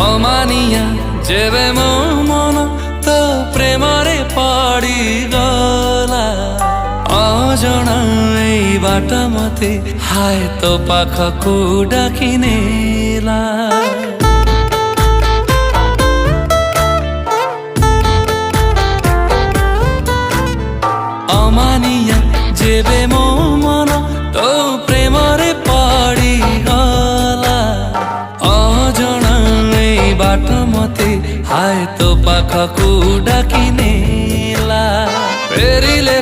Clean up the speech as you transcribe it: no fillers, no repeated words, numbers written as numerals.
ଅମାନିଆ ଯେବେ ମୋ ମନ ତୋ ପ୍ରେମରେ ପଡ଼ିଗଲା। ଅଜଣା ଏଇ ବାଟ ମତେ ହାୟ ତୋ ପାଖକୁ ଡାକି ନେଲା। ଅମାନିଆ ଯେବେ ମୋ ମନ ତୋ ପ୍ରେମରେ ପଡ଼ିଗଲା। ଅଜଣା ଏଇ ବାଟ ମତେ ହାୟ ତୋ ପାଖକୁ ଡାକି ନେଲା। ଫେରିଲେ